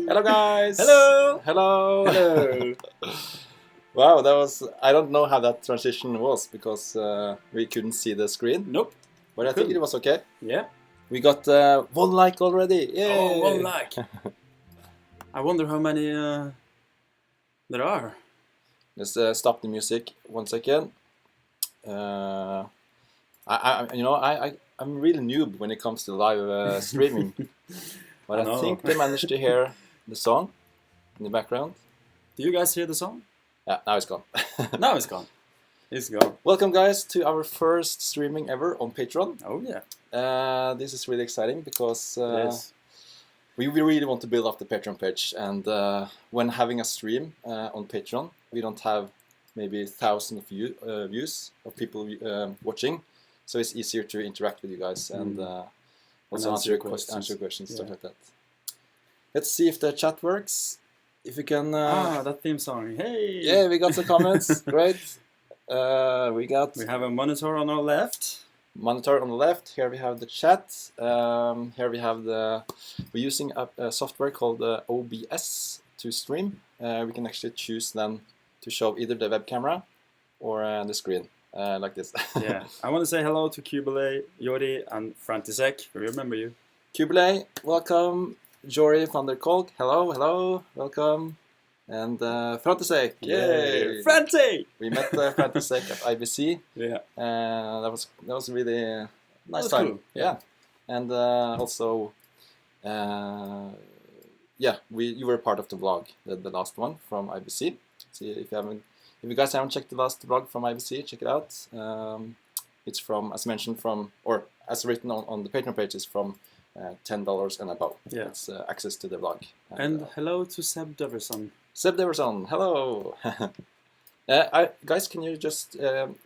Hello guys! Hello! Hello! Hello! Wow, that was... I don't know how that transition was because we couldn't see the screen. Nope. But I think it was okay. Yeah. We got 1 like already. Yay! Oh, 1 like. I wonder how many there are. Let's stop the music 1 second. I'm really noob when it comes to live streaming. But I think they managed to hear the song in the background. Do you guys hear the song? Yeah, now it's gone. Now it's gone. It's gone. Welcome guys to our first streaming ever on Patreon. Oh yeah. This is really exciting because Yes. we really want to build up the Patreon page, and when having a stream on Patreon, we don't have maybe thousands of views of people watching, so it's easier to interact with you guys and also answer questions, stuff like that. Let's see if the chat works. If we can... that theme song. Hey! Yeah, we got some comments. Great. We have a monitor on our left. Monitor on the left. Here we have the chat. Here we have we're using a software called OBS to stream. We can actually choose then to show either the web camera or the screen, like this. Yeah. I want to say hello to Kubele, Jori, and Frantisek. We remember you. Kubele, welcome. Jori van der Kolk, hello, welcome. And Frantisek, yay! Franti! We met Frantisek at IBC. Yeah. That was really nice time. Cool. Yeah. And also, yeah, you were part of the vlog, the last one from IBC. See if you guys haven't checked the last vlog from IBC, check it out. It's from, as mentioned, or as written on the Patreon page, is from $10 and above. Yeah. It's access to the vlog. And hello to Seb Deverson. Seb Deverson, hello. Guys, can you just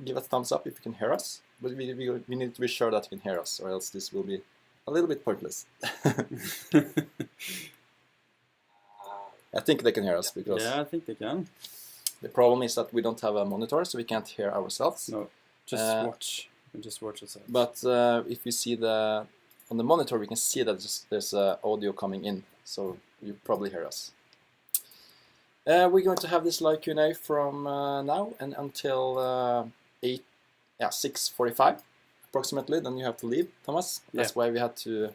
give a thumbs up if you can hear us? But we need to be sure that you can hear us, or else this will be a little bit pointless. I think they can hear us because... Yeah, I think they can. The problem is that we don't have a monitor, so we can't hear ourselves. No, just watch. You can just watch yourself. But if you see on the monitor, we can see that there's audio coming in, so you probably hear us. We're going to have this live Q&A from now and until 6:45 approximately. Then you have to leave, Thomas. That's why we had to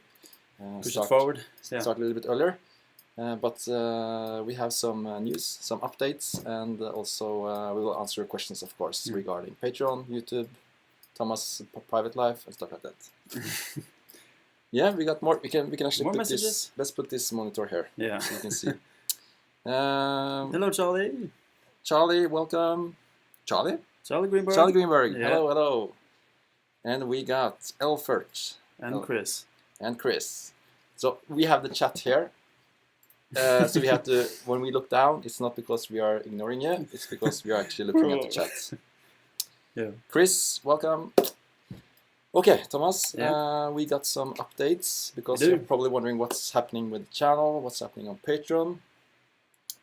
push it forward. Start a little bit earlier. But we have some news, some updates, and also we will answer questions, of course, regarding Patreon, YouTube, Thomas' private life, and stuff like that. Yeah, we got more. We can actually more put messages. This. Let's put this monitor here. Yeah, so you can see. Hello, Charlie. Charlie, welcome. Charlie Greenberg. Charlie Greenberg. Yeah. Hello. And we got Elfert and Chris. And Chris. So we have the chat here. So we have to, when we look down, it's not because we are ignoring you, it's because we are actually looking at the chat. Yeah. Chris, welcome. Okay, Thomas, we got some updates because you're probably wondering what's happening with the channel, what's happening on Patreon,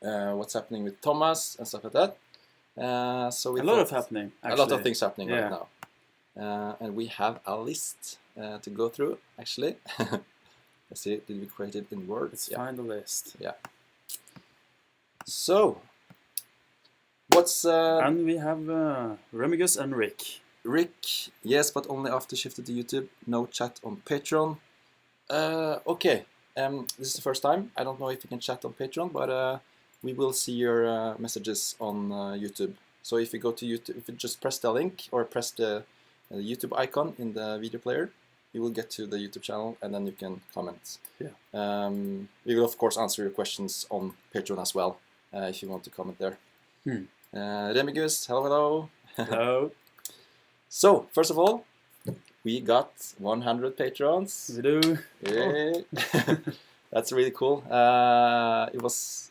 what's happening with Thomas and stuff like that. So a lot of happening, actually. A lot of things happening right now. And we have a list to go through, actually. Let's see, did we create it in Word? Let's find the list. Yeah. So, what's... and we have Remigus and Rick. Rick, yes, but only after shifted to YouTube. No chat on Patreon. Okay, this is the first time. I don't know if you can chat on Patreon, but we will see your messages on YouTube. So if you go to YouTube, if you just press the link or press the YouTube icon in the video player, you will get to the YouTube channel, and then you can comment. Yeah. We will of course answer your questions on Patreon as well, if you want to comment there. Remigus, hello. Hello. So first of all, we got 100 patrons. We do. Yay. That's really cool. It was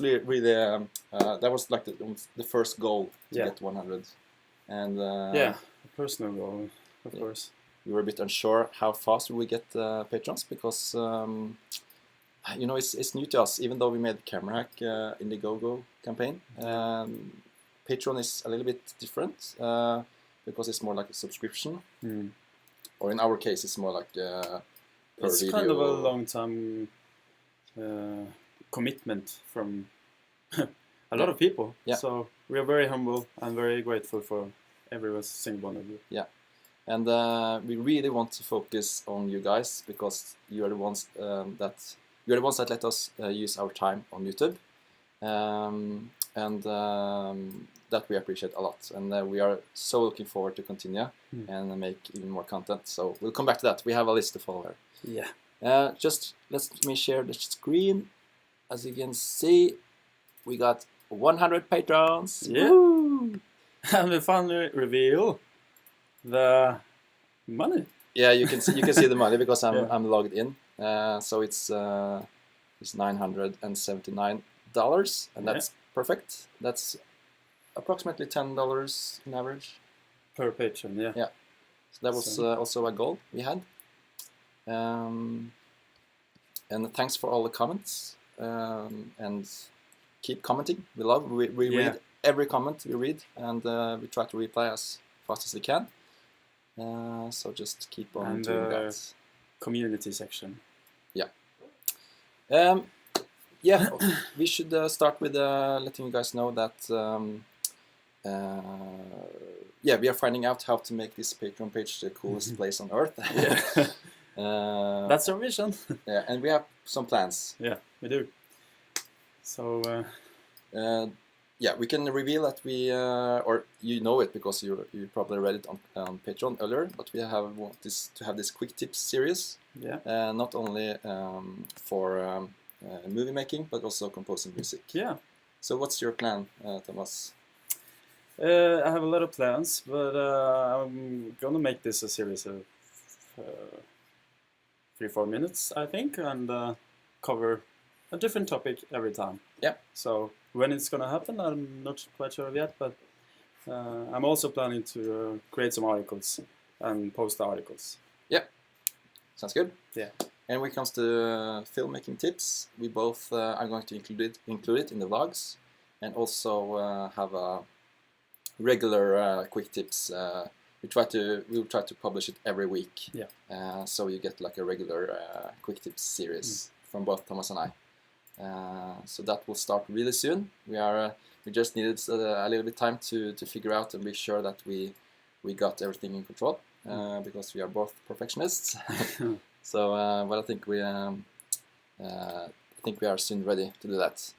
really that was like the first goal to get 100, and yeah, a personal goal, of course. We were a bit unsure how fast we would get patrons because you know, it's new to us. Even though we made the Camera Hack Indiegogo campaign, Patreon is a little bit different because it's more like a subscription, or in our case, it's more like per it's video. kind of a long-time commitment from a lot of people. Yeah. So we are very humble and very grateful for every single one of you. Yeah. And we really want to focus on you guys because you are the ones that let us use our time on YouTube, and that we appreciate a lot. And we are so looking forward to continue and make even more content. So we'll come back to that. We have a list to follow here. Yeah. Just let me share the screen. As you can see, we got 100 patrons. Yeah. Woo! And we finally reveal the money. Yeah, you can see the money because I'm logged in. So it's $979, and that's perfect. That's approximately $10 in average Per patron. Yeah. Yeah. So that was also a goal we had. And thanks for all the comments. And keep commenting. We read every comment we read, and we try to reply as fast as we can. So just keep on doing that. Community section. Yeah, we should start with letting you guys know that we are finding out how to make this Patreon page the coolest place on earth. That's our vision. Yeah, and we have some plans. Yeah, we do. So we can reveal that we or you know it because you probably read it on Patreon earlier, but we want to have this quick tips series. Yeah. Not only for movie making, but also composing music. Yeah. So what's your plan, Thomas? I have a lot of plans, but I'm gonna make this a series of 3-4 minutes, I think, and cover a different topic every time. Yeah. So when it's gonna happen, I'm not quite sure yet, but I'm also planning to create some articles and post articles. Yeah. Sounds good. Yeah. And when it comes to filmmaking tips, we both are going to include it in the vlogs, and also have a regular quick tips. We'll try to publish it every week. Yeah. So you get like a regular quick tips series from both Thomas and I. So that will start really soon. We just needed a little bit time to figure out and be sure that we got everything in control because we are both perfectionists. So, but I think we are soon ready to do that.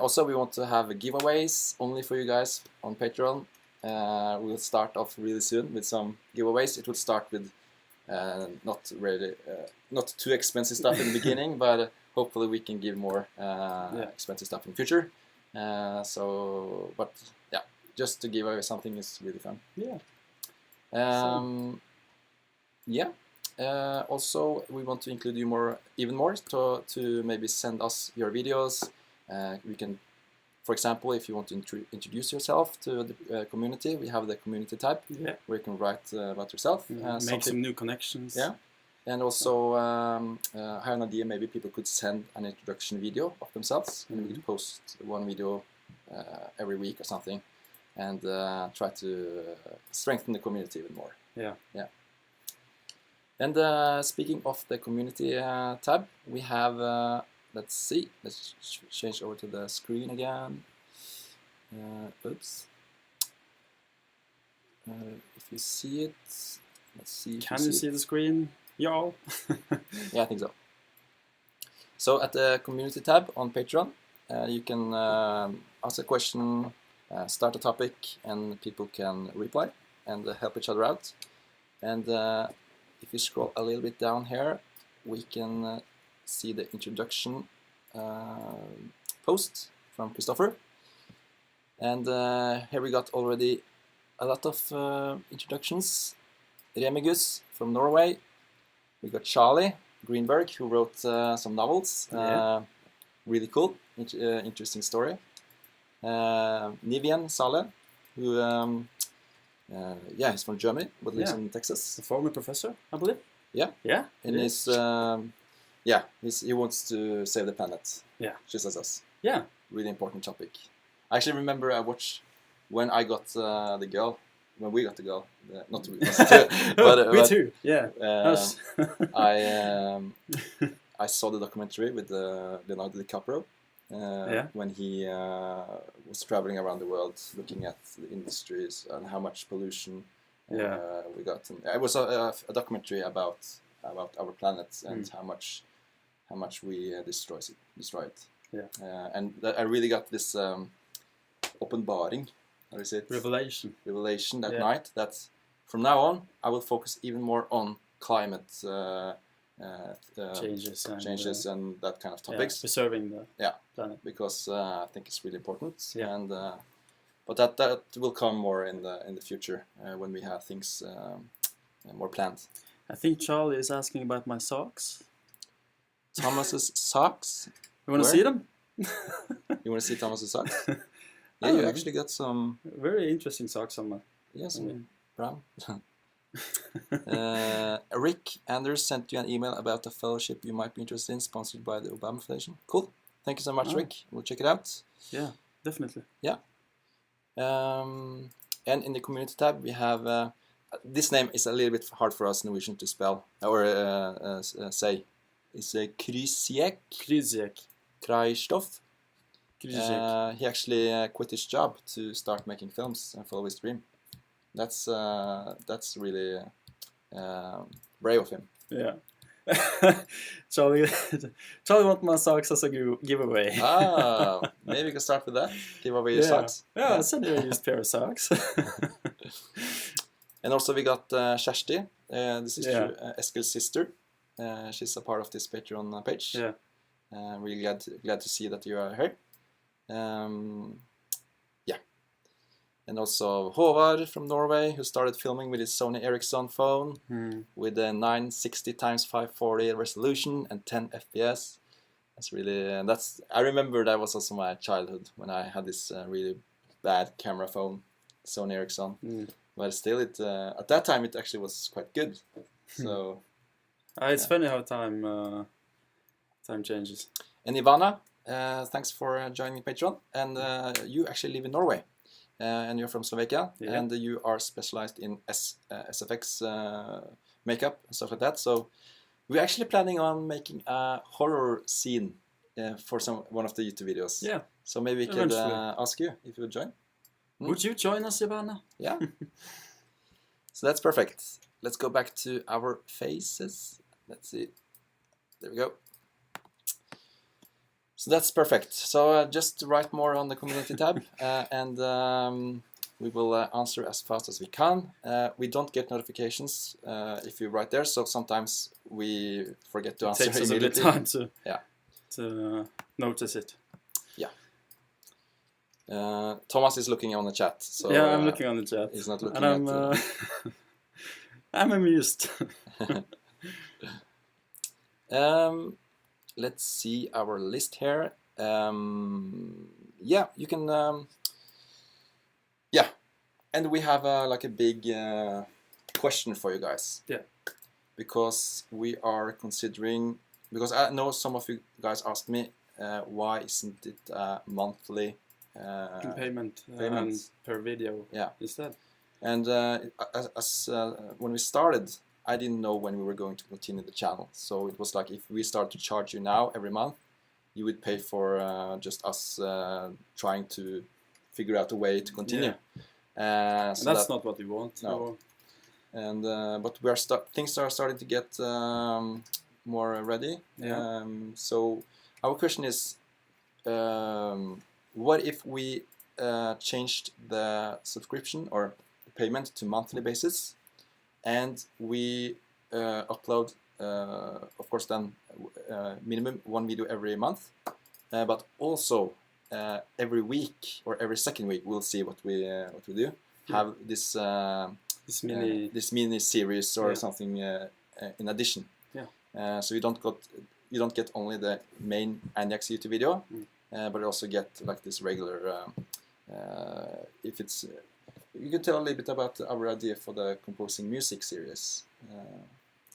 Also, we want to have giveaways only for you guys on Patreon. We'll start off really soon with some giveaways. It will start with not too expensive stuff in the beginning, but hopefully we can give more expensive stuff in the future. But yeah, just to give away something is really fun. Yeah. Also, we want to include you even more to maybe send us your videos. We can, for example, if you want to introduce yourself to the community, we have the community tab where you can write about yourself. Make some new connections. Yeah. And also, I have an idea, maybe people could send an introduction video of themselves, and we could post one video every week or something, and try to strengthen the community even more. Yeah. And speaking of the community tab, we have, let's change over to the screen again. Oops. If you see it, let's see. Can you see the screen, y'all? Yeah, I think so. So at the community tab on Patreon, you can ask a question, start a topic, and people can reply and help each other out. And if you scroll a little bit down here, we can see the introduction post from Christopher. And here we got already a lot of introductions. Remigus from Norway. We got Charlie Greenberg, who wrote some novels. Really cool, interesting story. Nivian Saleh, who he's from Germany, but lives in Texas. A former professor, I believe. Yeah. Yeah. And he wants to save the planet. Yeah. Just as us. Yeah. Really important topic. I actually remember I watched when I got the girl. When we got the girl, not we, but we too. Yeah. I saw the documentary with Leonardo DiCaprio when he was traveling around the world, looking at the industries and how much pollution we got. And it was a documentary about our planet and how much we destroy it. Yeah. And I really got this openbaring. How is it? Revelation that night. That from now on I will focus even more on climate changes and that kind of topics. Preserving the planet. Because I think it's really important. Yeah. And but that will come more in the future when we have things more planned. I think Charlie is asking about my socks. Thomas's socks. You want to see them? You want to see Thomas's socks? Yeah, you actually got some very interesting socks on my. Yeah, some brown. Rick Anders sent you an email about a fellowship you might be interested in, sponsored by the Obama Foundation. Cool. Thank you so much, Rick. We'll check it out. Yeah, definitely. Yeah. And in the community tab, we have this name is a little bit hard for us Norwegian to spell or say. It's Krysiek. Krajstoff. He actually quit his job to start making films and follow his dream. That's really brave of him. Yeah. Charlie wants my socks as a giveaway. Maybe we can start with that. Give away your socks. Yeah, I'll send you a used pair of socks. And also we got Kjersti. This is Eskil's sister. She's a part of this Patreon page. Yeah. Really glad to see that you are here. And also Håvard from Norway, who started filming with his Sony Ericsson phone with a 960x540 resolution and 10 FPS. That's really I remember that was also my childhood when I had this really bad camera phone, Sony Ericsson. But still, at that time it actually was quite good. So it's funny how time changes. And Ivana, thanks for joining Patreon. And you actually live in Norway. And you're from Slovakia, and you are specialized in SFX makeup and stuff like that. So we're actually planning on making a horror scene for one of the YouTube videos. Yeah. So maybe we could ask you if you would join. Would you join us, Ivana? Yeah. So that's perfect. Let's go back to our faces. Let's see. There we go. So that's perfect. So just write more on the community tab and we will answer as fast as we can. We don't get notifications if you write there, so sometimes we forget to answer immediately. It takes us a bit time to notice it. Yeah. Thomas is looking on the chat. So, yeah, I'm looking on the chat. He's not looking and at... I'm amused. Let's see our list here. Yeah, you can. Yeah, and we have like a big question for you guys. Yeah. Because we are considering. Because I know some of you guys asked me why isn't it monthly payment per video? Yeah. Instead. And when we started, I didn't know when we were going to continue the channel. So it was like, if we start to charge you now every month, you would pay for just us trying to figure out a way to continue. Yeah. So that's not what we want. No. And but we are things are starting to get more ready. Yeah. So our question is, what if we changed the subscription or payment to monthly basis, and we upload, of course, then minimum one video every month, but also every week or every second week we'll see what we do. Have this this mini series or something in addition. Yeah. So you don't get only the main Anjax YouTube video, but you also get like this regular. If it's, you can tell a little bit about our idea for the composing music series.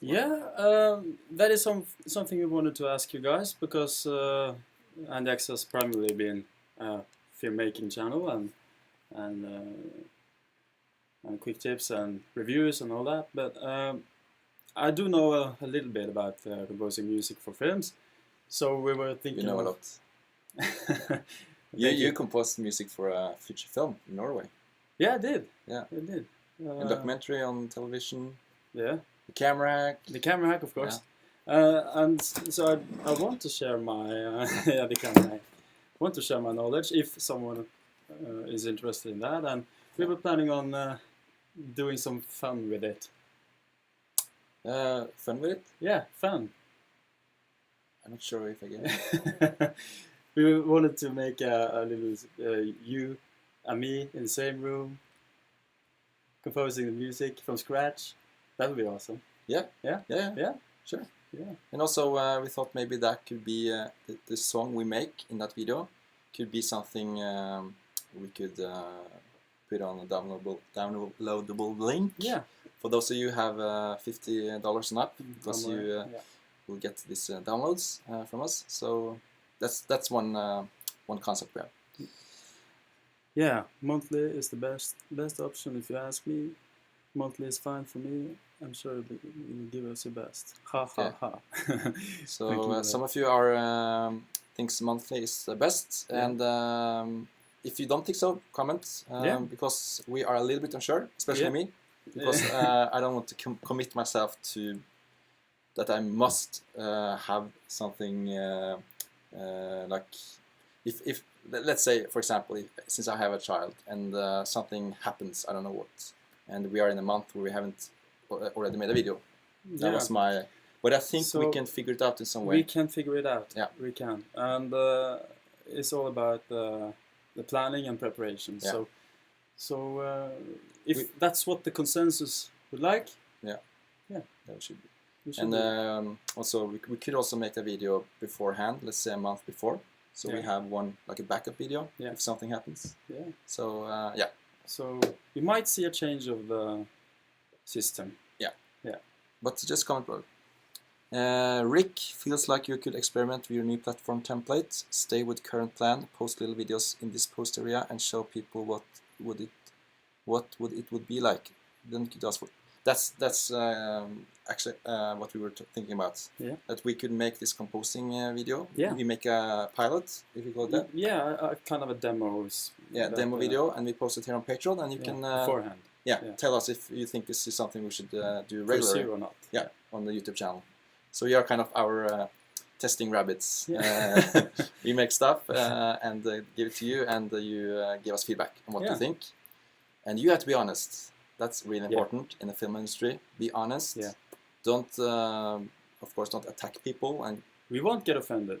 That is something we wanted to ask you guys, because Anjax has primarily been a filmmaking channel and quick tips and reviews and all that, but I do know a little bit about composing music for films, so we were thinking. You know a lot. You composed music for a feature film in Norway. Yeah, I did. Yeah, I did. a documentary on television. Yeah. The camera hack. The camera hack, of course. Yeah. And so I want to share my the camera hack. I want to share my knowledge if someone is interested in that, and we were planning on doing some fun with it. Fun with it? Yeah, fun. I'm not sure if I get it. We wanted to make a little you and me in the same room, composing the music from scratch. That would be awesome. Yeah. Yeah. Sure. Yeah. And also we thought maybe that could be the song we make in that video could be something we could put on a downloadable link. Yeah. For those of you who have $50 and up, because you will get these downloads from us. So that's one concept we have. Yeah, monthly is the best option if you ask me. Monthly is fine for me. I'm sure you will give us your best. Ha ha ha. So some of you are thinks monthly is the best, and if you don't think so, comment because we are a little bit unsure, especially me, because I don't want to commit myself to that I must have something like if let's say, for example, since I have a child and something happens, I don't know what, and we are in a month where we haven't already made a video. That was my, but I think we can figure it out in some way. We can figure it out. Yeah, we can, and it's all about the planning and preparation. Yeah. So if that's what the consensus would like, that should be. And also we could also make a video beforehand, let's say a month before, so we have one like a backup video if something happens. Yeah. So so you might see a change of the system. Yeah. But just comment below. Rick feels like you could experiment with your new platform template. Stay with current plan. Post little videos in this post area and show people what would it would be like. Then you could ask for. That's actually what we were thinking about. Yeah. That we could make this composing video. Yeah. We make a pilot, if you call it that. Yeah, kind of a demo. Demo video, and we post it here on Patreon, and you can beforehand. Tell us if you think this is something we should do regularly or not. Yeah, on the YouTube channel. So you are kind of our testing rabbits. We make stuff and give it to you, and you give us feedback on what you think. And you have to be honest. That's really important in the film industry. Be honest. Yeah. Don't, of course, don't attack people. And we won't get offended.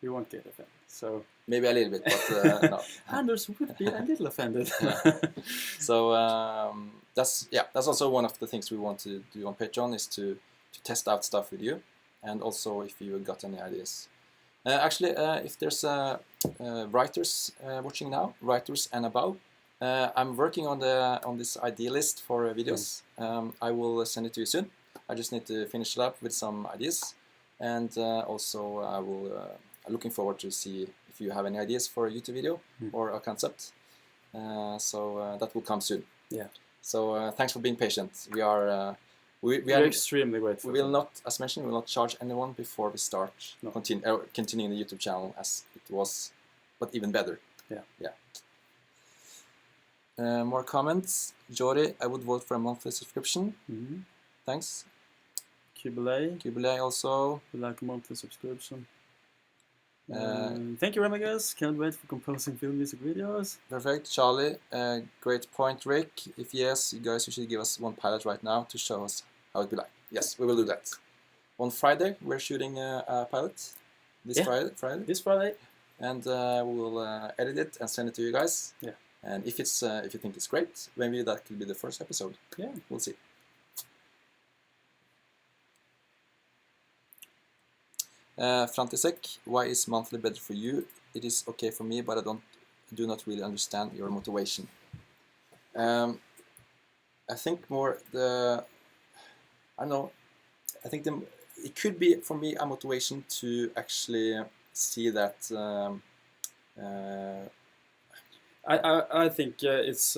We won't get offended. So maybe a little bit, but no. Anders would be a little offended. So that's also one of the things we want to do on Patreon, is to test out stuff with you, and also if you got any ideas. Actually, if there's writers watching now, writers and above, I'm working on this idea list for videos. I will send it to you soon. I just need to finish it up with some ideas, and also I will. I'm looking forward to see if you have any ideas for a YouTube video or a concept. So that will come soon. Yeah. So thanks for being patient. We are we are are extremely grateful. We will not, as mentioned, we will not charge anyone before we start continuing the YouTube channel as it was, but even better. Yeah. More comments. Jory, I would vote for a monthly subscription. Thanks. Kubelay also. We like a monthly subscription. Thank you, Remigus. Can't wait for composing film music videos. Perfect. Charlie, great point, Rick. If yes, you guys, you should give us one pilot right now to show us how it be like. yes, we will do that. On Friday, we're shooting a pilot. This Friday. This Friday. And we will edit it and send it to you guys. Yeah. And if it's if you think it's great, maybe that could be the first episode. Yeah. We'll see. Frantisek, why is monthly better for you? It is okay for me, but I do not really understand your motivation. I think more I don't know. I think it could be for me a motivation to actually see that. I think it's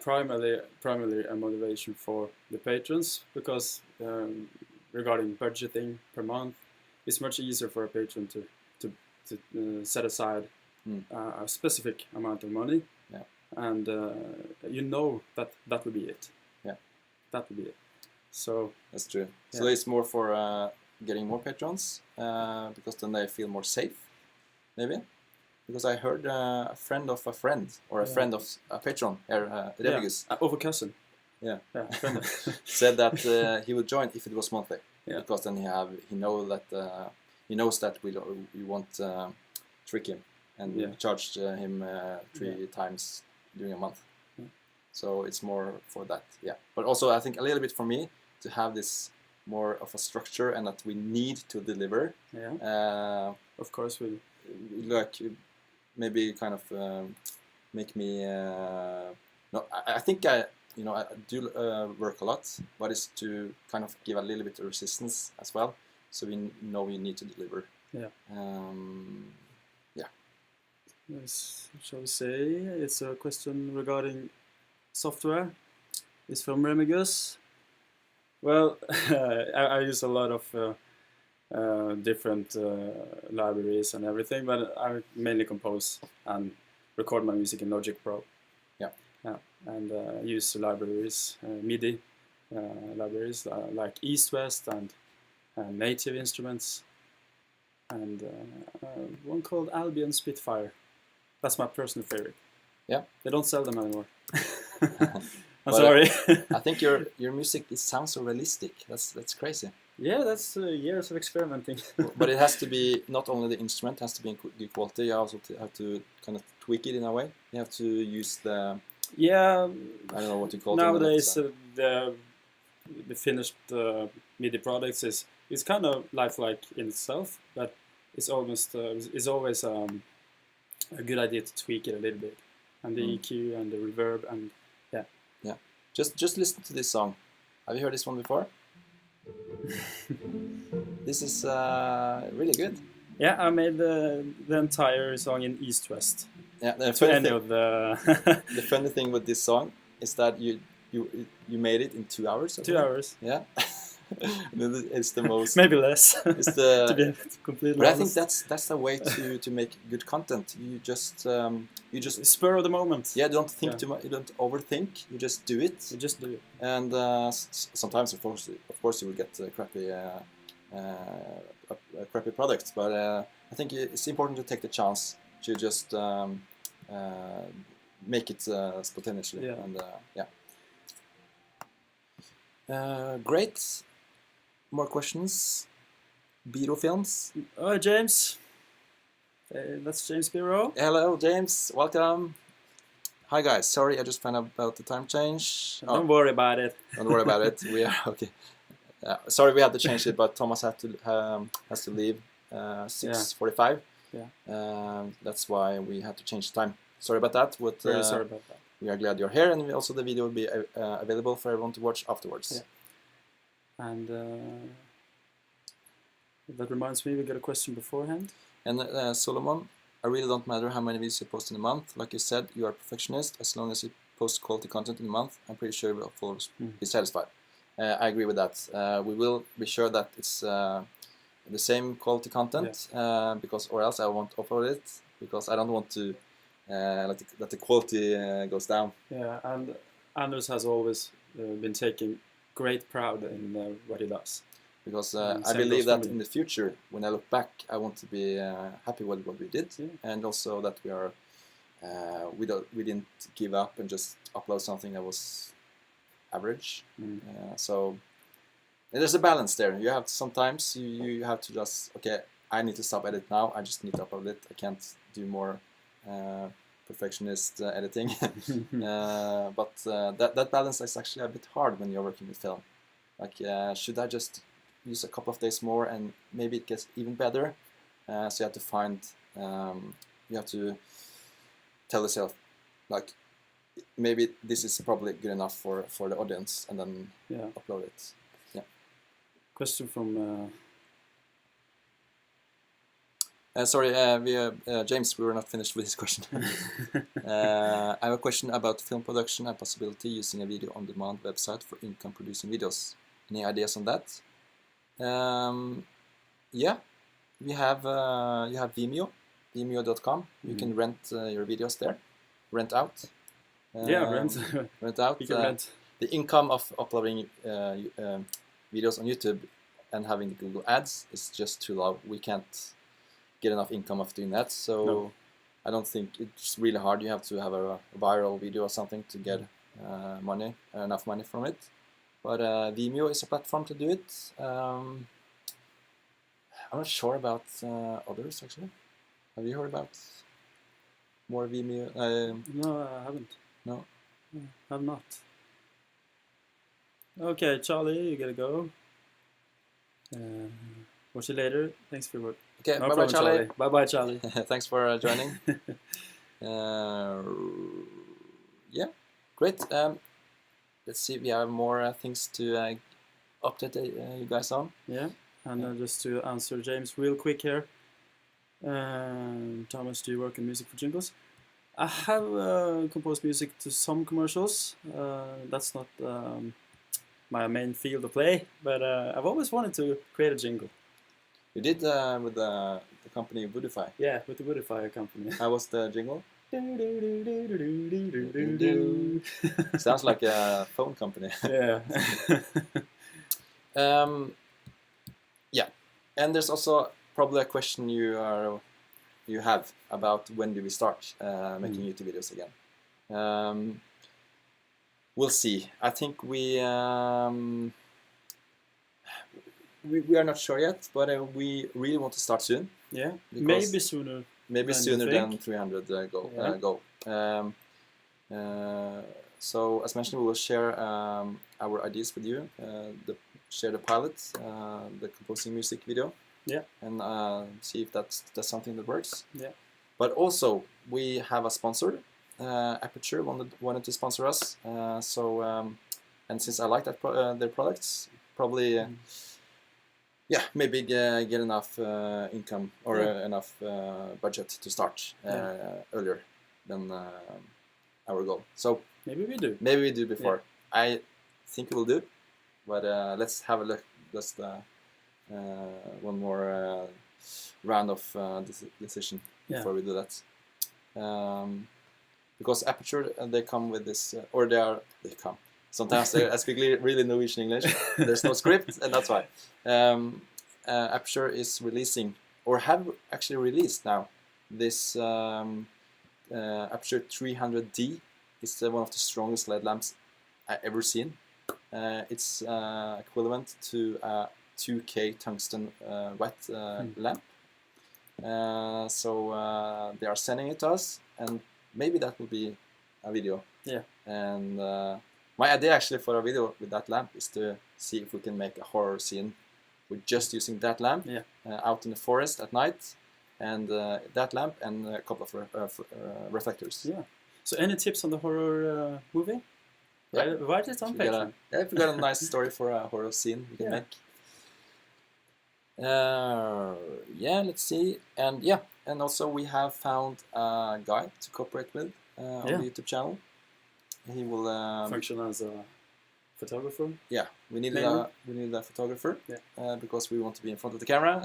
primarily a motivation for the patrons, because regarding budgeting per month, it's much easier for a patron to set aside a specific amount of money, and you know that will be it. Yeah, that will be it. So that's true. So it's more for getting more patrons, because then they feel more safe, maybe. Because I heard a friend of a friend, or a friend of a patron, Revigus. Over cousin. Yeah. Friend. Said that he would join if it was monthly, because then he knows that we won't trick him, and we charged him 3 times during a month. So it's more for that, But also I think a little bit for me to have this more of a structure, and that we need to deliver. Of course we like maybe kind of make me. No, I think I do work a lot, but it's to kind of give a little bit of resistance as well, so we know we need to deliver. Yes, shall we say it's a question regarding software. It's from Remigus. Well, I use a lot of different libraries and everything, but I mainly compose and record my music in Logic Pro. And use libraries, MIDI libraries like East West and Native Instruments, and one called Albion Spitfire. That's my personal favorite. They don't sell them anymore. I'm sorry. I think your music sounds so realistic. That's crazy. Yeah, that's years of experimenting. But it has to be not only the instrument has to be in good quality. You also have to kind of tweak it in a way. You have to use the I don't know what you call it. Nowadays, the finished MIDI products is kind of lifelike in itself, but it's almost it's always a good idea to tweak it a little bit, and the EQ and the reverb and Just listen to this song. Have you heard this one before? This is really good. Yeah, I made the entire song in East West. Yeah, the funny thing with this song is that you made it in 2 hours. 2 hours. Yeah. It's the most. Maybe less. It's the. To be completely but honest. I think that's the way to make good content. You just spur of the moment. Yeah, don't think too much. You don't overthink. You just do it. You just do it. And sometimes, of course, you will get crappy products. But I think it's important to take the chance to just make it spontaneously. And great. More questions? Biro Films. Oh, James. That's James Biro. Hello, James. Welcome. Hi, guys. Sorry, I just found out about the time change. Don't worry about it. Don't worry about it. We are okay. Sorry, we had to change it, but Thomas has to leave 6:45. That's why we had to change the time. Sorry about that. Very sorry about that. We are glad you're here, and also the video will be available for everyone to watch afterwards. And that reminds me, we got a question beforehand. And Solomon, I really don't matter how many videos you post in a month. Like you said, you are a perfectionist. As long as you post quality content in a month, I'm pretty sure your followers will be satisfied. I agree with that. We will be sure that it's the same quality content, or else I won't upload it, because I don't want to let the quality goes down. Yeah, and Anders has always been taking great pride in what he does. Because I believe that in the future, when I look back, I want to be happy with what we did, and also that we are we didn't give up and just upload something that was average. So there's a balance there. You have to, sometimes you have to just, okay, I need to stop edit now. I just need to upload it. I can't do more perfectionist editing. But that balance is actually a bit hard when you're working with film. Like, should I just use a couple of days more and maybe it gets even better? So you have to find, you have to tell yourself, like, maybe this is probably good enough for the audience, and then upload it. Yeah. Question from. Sorry, James, we were not finished with this question. I have a question about film production and possibility using a video on demand website for income producing videos. Any ideas on that? Yeah, we have you have Vimeo, Vimeo.com. You can rent your videos there, rent out. Rent out. You can rent. The income of uploading videos on YouTube and having the Google Ads is just too low. We can't get enough income of doing that, so No. I don't think it's really hard. You have to have a viral video or something to get money, enough money from it. But Vimeo is a platform to do it. I'm not sure about others actually. Have you heard about more Vimeo? No, I haven't. No. I have not. Okay, Charlie, you gotta go. Watch you later. Thanks for your work. Okay, No bye bye, problem, Charlie. Bye bye, Charlie. Thanks for joining. Yeah, great. Let's see, we have more things to update you guys on. Yeah, and just to answer James real quick here. Thomas, do you work in music for jingles? I have composed music to some commercials. That's not my main field of play, but I've always wanted to create a jingle. You did with the company Woodify. Yeah, with the Woodify company. How was the jingle? Sounds like a phone company. Yeah. Yeah, and there's also probably a question you have about when do we start making YouTube videos again. We'll see. I think we are not sure yet, but we really want to start soon. Yeah, maybe sooner. Maybe than sooner you than think. 300 Yeah. go. So as mentioned, we will share our ideas with you. Share the pilot, the composing music video. Yeah. And see if that's something that works. Yeah. But also we have a sponsor. Aperture wanted to sponsor us. And since I like their products, probably. Yeah, maybe get enough income or enough budget to start earlier than our goal. So maybe we do. Maybe we do before. I think we will do, but let's have a look. Just one more round of decision before we do that. Because Aperture, they come with this, or they come. Sometimes I speak really Norwegian English. There's no script, and that's why. Aperture is releasing, or have actually released now, this Aperture 300D. It's one of the strongest LED lamps I've ever seen. It's equivalent to a 2K tungsten wet lamp. So they are sending it to us, and maybe that will be a video. Yeah. And my idea actually for a video with that lamp is to see if we can make a horror scene with just using that lamp out in the forest at night, and that lamp and a couple of reflectors. Yeah. So any tips on the horror movie? Yeah. Write it on Patreon. If we got a nice story for a horror scene we can make. Yeah, let's see. And also we have found a guy to cooperate with on the YouTube channel. He will function as a photographer. Yeah, we need a photographer because we want to be in front of the camera.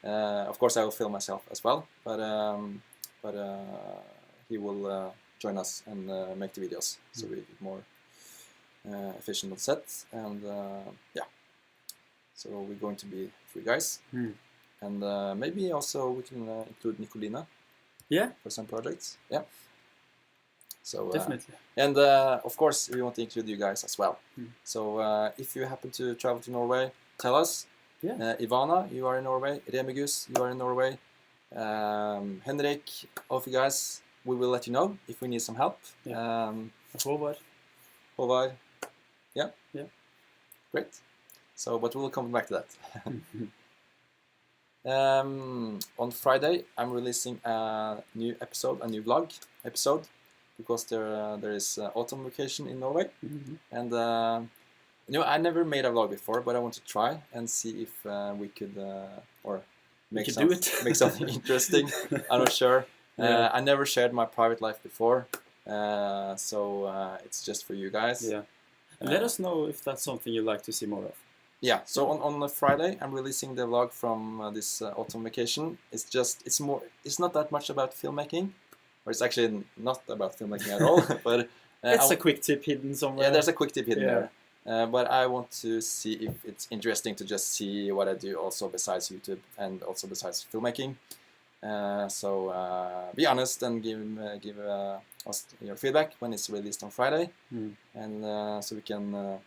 Of course, I will film myself as well, but he will join us and make the videos, so we get more efficient on set. And so we're going to be 3 guys, and maybe also we can include Nicolina. Yeah. For some projects. Yeah. So Definitely. and of course, we want to include you guys as well. Mm. So if you happen to travel to Norway, tell us. Yeah. Ivana, you are in Norway. Remigus, you are in Norway. Henrik, all of you guys, we will let you know if we need some help. Yeah. Håvard. Håvard, yeah. Yeah. Great. So, but we'll come back to that. On Friday, I'm releasing a new episode, a new vlog episode, because there is autumn vacation in Norway, and you know, I never made a vlog before, but I want to try and see if we could or make do it. make something interesting. I'm not sure. Yeah. I never shared my private life before, so it's just for you guys. Yeah. And let us know if that's something you'd like to see more of. Yeah, so on the Friday I'm releasing the vlog from this autumn vacation. It's not that much about filmmaking, or it's actually not about filmmaking at all. But it's a quick tip hidden somewhere. Yeah, there's a quick tip hidden Yeah. there. But I want to see if it's interesting to just see what I do also besides YouTube and also besides filmmaking. So be honest and give us your feedback when it's released on Friday, and so we can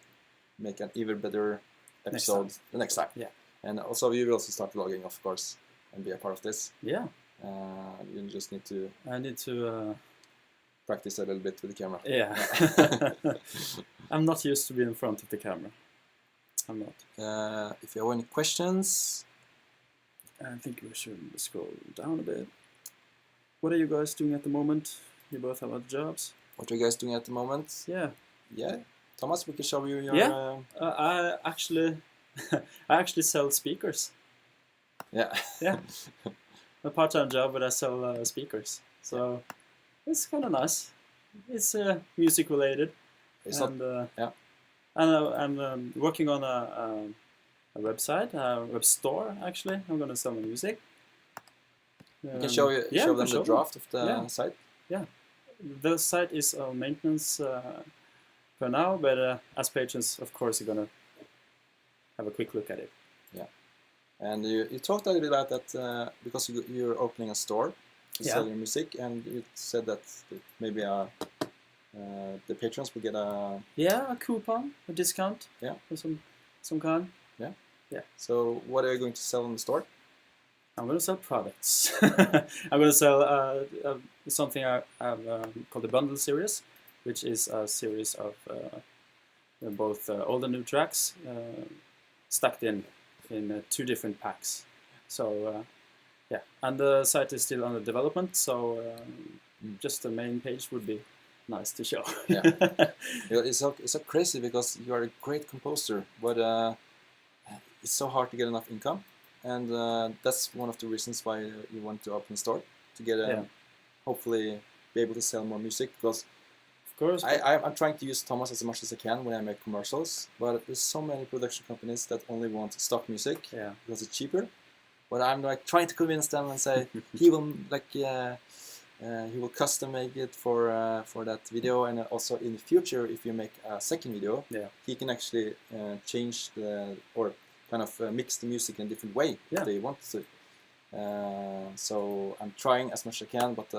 make an even better episode the next time. Yeah. And also you will also start vlogging, of course, and be a part of this. Yeah. You just need to I need to practice a little bit with the camera. Yeah. I'm not used to being in front of the camera. I'm not. If you have any questions, I think we should scroll down a bit. What are you guys doing at the moment? You both have other jobs. what are you guys doing at the moment? Yeah. Yeah, Thomas, we can show you your. Yeah. I actually sell speakers. Yeah. Yeah. A part-time job, but I sell speakers. So it's kind of nice. It's music related. It's and, not. Yeah. And I'm working on a website, a web store. Actually, I'm gonna sell my music. You can show them the draft of the site. Yeah, the site is on maintenance for now, but as patrons, of course, you're gonna have a quick look at it. Yeah, and you talked a little bit about that because you're opening a store to sell your music, and you said that maybe the patrons will get a coupon, a discount, of some kind. Yeah. Yeah. So what are you going to sell in the store? I'm going to sell products. I'm going to sell something I've called the Bundle Series, which is a series of both old and new tracks stacked in 2 different packs. So yeah, and the site is still under development, so just the main page would be nice to show. Yeah. It's so crazy because you are a great composer, but it's so hard to get enough income. And that's one of the reasons why you want to open a store, to get hopefully be able to sell more music. Because of course, I'm trying to use Thomas as much as I can when I make commercials, but there's so many production companies that only want stock music because it's cheaper. But I'm like trying to convince them and say he will he will custom make it for that video, and also in the future if you make a second video, he can actually change or kind of mix the music in a different way if they want to. So I'm trying as much as I can, but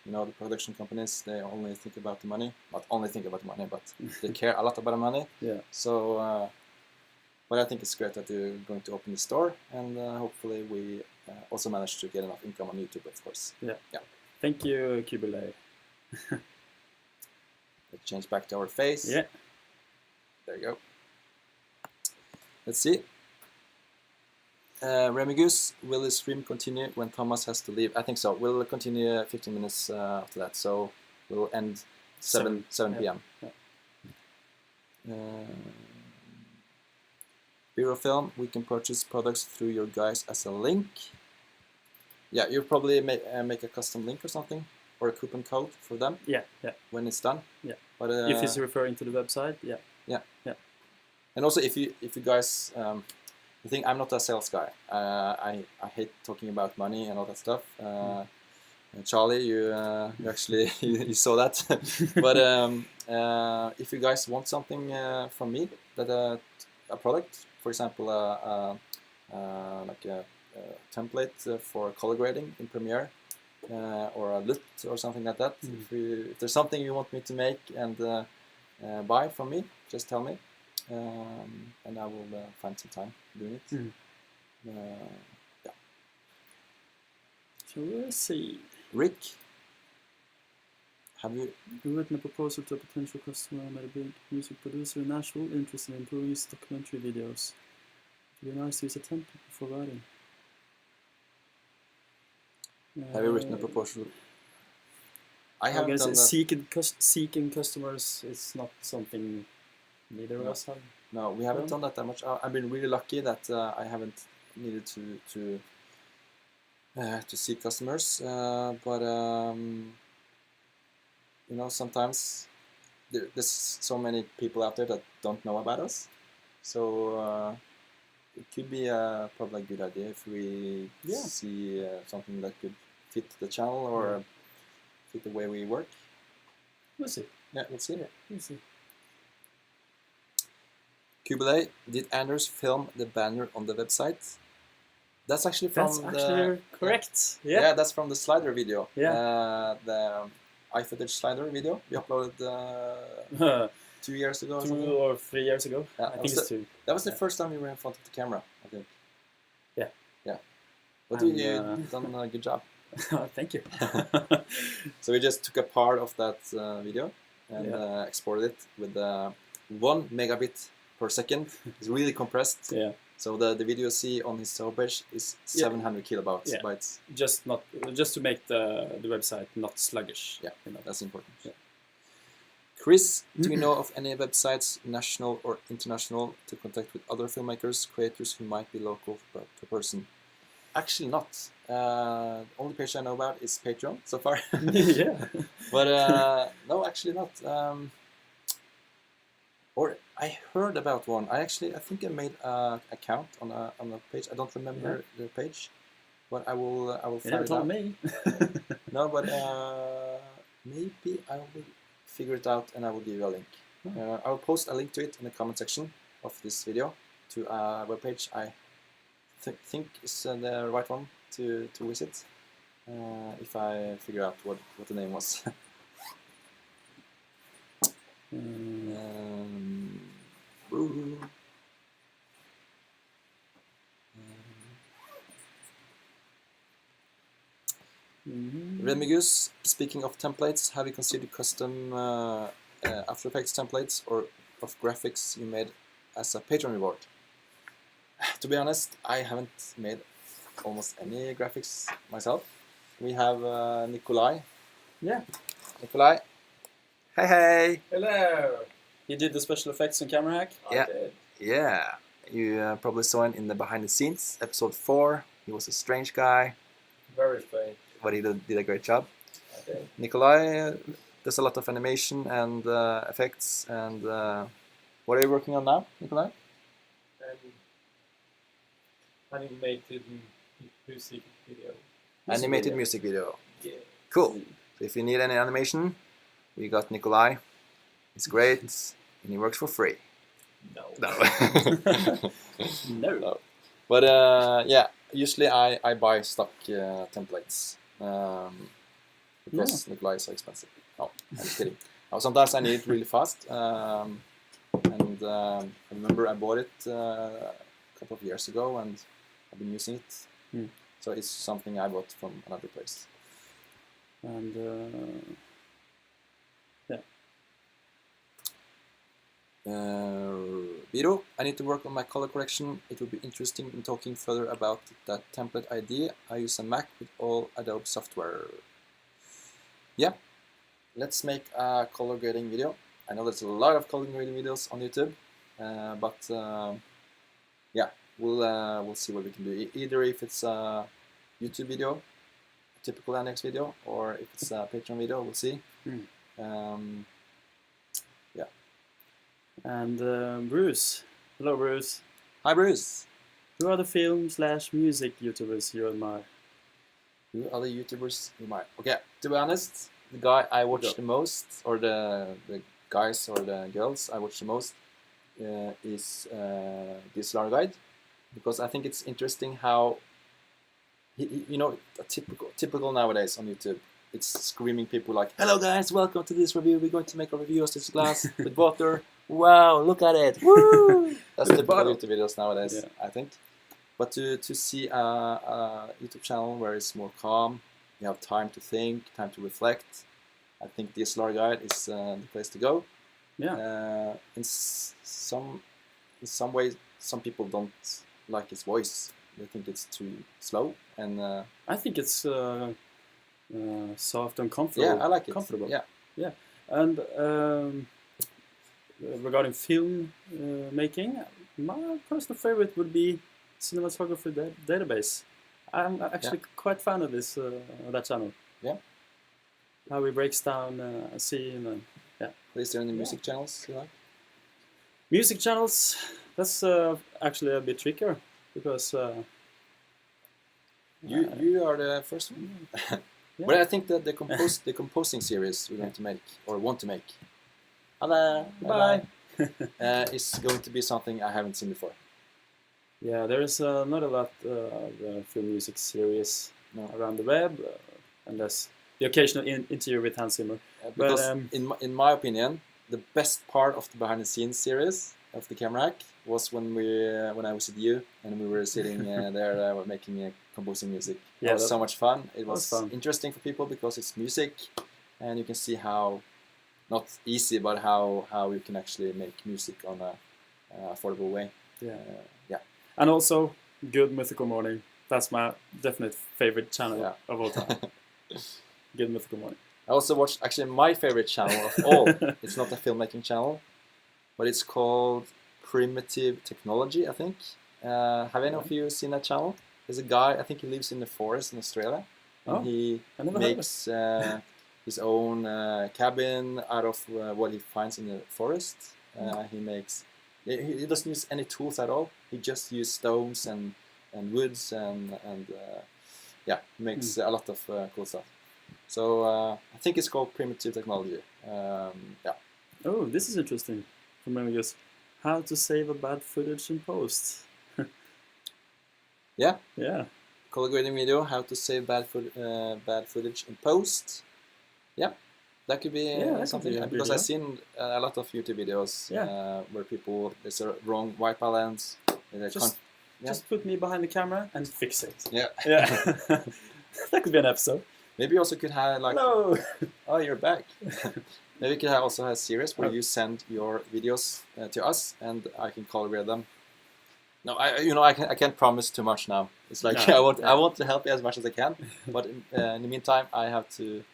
you know, the production companies, they only think about the money. Not only think about the money, but they care a lot about the money. Yeah. So, but I think it's great that you're going to open the store, and hopefully we also manage to get enough income on YouTube, of course. Yeah. Yeah. Thank you, Kubilay. Let's change back to our face. Yeah. There you go. Let's see. Remigus, will the stream continue when Thomas has to leave? I think so. We'll continue 15 minutes after that, so we'll end 7 p.m. Bureau Film, we can purchase products through your guys as a link. Yeah, you'll probably make a custom link or something, or a coupon code for them. Yeah. When it's done. Yeah. But if he's referring to the website, yeah. And also, if you guys. I think I'm not a sales guy. I hate talking about money and all that stuff. Charlie, you actually you saw that. But if you guys want something from me, that a product, for example, like a template for color grading in Premiere, or a lut or something like that. If there's something you want me to make and buy from me, just tell me, and I will find some time doing it. Yeah. So we'll see. Rick, have you? We've written a proposal to a potential customer and a big music producer in Nashville interested in improving his documentary videos. It would be nice to use a template before writing. Have you written a proposal? I haven't done that. Seeking customers is not something neither of us have. No, we haven't done that much. I've been really lucky that I haven't needed to seek customers, but you know, sometimes there's so many people out there that don't know about us, so it could be probably a good idea if we see something that could fit the channel or fit the way we work. We'll see. Yeah, we'll see. We'll see. Kubelay, did Anders film the banner on the website? That's actually from correct. Yeah, that's from the slider video. Yeah. The iFootage slider video we uploaded 2 years ago. Or 2 or 3 years ago. Yeah, I think it's 2. That was the first time we were in front of the camera, I think. Yeah. Yeah. But you've done a good job. Thank you. So we just took a part of that video and exported it with 1 megabit per second. It's really compressed. Yeah. So the video you see on his homepage is 700 kilobytes. Just to make the website not sluggish. Yeah, you know. That's important. Yeah. Chris, do you know of any websites, national or international, to contact with other filmmakers, creators who might be local per person? Actually not. The only page I know about is Patreon so far. Yeah. But no, actually not. Or I heard about one. I think I made an account on a page. I don't remember the page, but I will You find never it told out. me. No, but maybe I will figure it out and I will give you a link. I will post a link to it in the comment section of this video to a webpage I think is the right one to visit if I figure out what the name was. Remigus, speaking of templates, have you considered custom After Effects templates or of graphics you made as a Patreon reward? To be honest, I haven't made almost any graphics myself. We have Nikolai. Yeah. Nikolai. Hey! Hello! You did the special effects on Camera Hack? Yeah. Yeah. You probably saw him in the behind the scenes, episode 4. He was a strange guy. Very strange. But he did a great job. Okay. Nikolai does a lot of animation and effects. And what are you working on now, Nikolai? Animated music video. Animated music video. Yeah. Cool. So if you need any animation, we got Nikolai. He's great, and he works for free. No. No. No. But yeah, usually I buy stock templates because Nikolai is so expensive. No, I'm just kidding. Sometimes I need it really fast, and I remember I bought it a couple of years ago, and I've been using it. So it's something I bought from another place. And Viro, I need to work on my color correction. It would be interesting in talking further about that template idea. I use a Mac with all Adobe software. Yeah, let's make a color grading video. I know there's a lot of color grading videos on YouTube, but yeah, we'll see what we can do. Either if it's a YouTube video, a typical NX video, or if it's a Patreon video, we'll see. Yeah. And Bruce. Hello, Bruce. Hi, Bruce. Who are the film/music YouTubers you admire? Who are the YouTubers you admire? Okay, to be honest, the guy I watch the most, or the guys or the girls I watch the most, is DSLR Guide, because I think it's interesting how you know, typical nowadays on YouTube. It's screaming people like, "Hello guys, welcome to this review. We're going to make a review of this glass with water. Wow, look at it! Woo!" That's typical YouTube videos nowadays, Yeah. I think. But to see a YouTube channel where it's more calm, you have time to think, time to reflect. I think DSLR Guide is the place to go. Yeah. In some ways, some people don't like his voice. They think it's too slow, and I think it's soft and comfortable. yeah, I like it. Comfortable. Yeah. And regarding film making, my personal favorite would be Cinematography Database. I'm actually quite fan of this that channel. Yeah. How he breaks down a scene and Is there any music channels you like? music channels. That's actually a bit trickier because You are the first one. Yeah. But I think that the composing series we're going to make or want to make, hello, Bye. is going to be something I haven't seen before. Yeah, there is not a lot of film music series No. around the web, unless the occasional interview with Hans Zimmer. Because But, in my opinion, the best part of the behind the scenes series of the Camera Hack was when I was with you and we were sitting there making composing music. Yeah, It was so much fun. It was fun. interesting for people because it's music, and you can see how not easy, but how you can actually make music on a affordable way. Yeah. Yeah. And also, Good Mythical Morning. That's my definite favorite channel Yeah. of all time. Good Mythical Morning. I also watched actually my favorite channel of all. It's not a filmmaking channel, but it's called Primitive Technology, I think. Have any of you seen that channel? There's a guy, I think he lives in the forest in Australia. And Oh, he I never heard of makes his own cabin out of what he finds in the forest. He doesn't use any tools at all. He just uses stones and woods and makes a lot of cool stuff. So I think it's called Primitive Technology. Yeah. Oh, this is interesting. From Remigius. How to save a bad footage in post. Yeah. Yeah. Color grading video, how to save bad footage in post. Yeah, that could be that something. could be a Because video. I've seen a lot of YouTube videos where there's a wrong white balance. Just put me behind the camera and fix it. Yeah. Yeah. That could be an episode. Maybe you also could have like, No. oh, you're back. Maybe you could also have a series where you send your videos to us and I can color grade them. No, I can't promise too much now. It's like No. I want to help you as much as I can, but in the meantime, I have to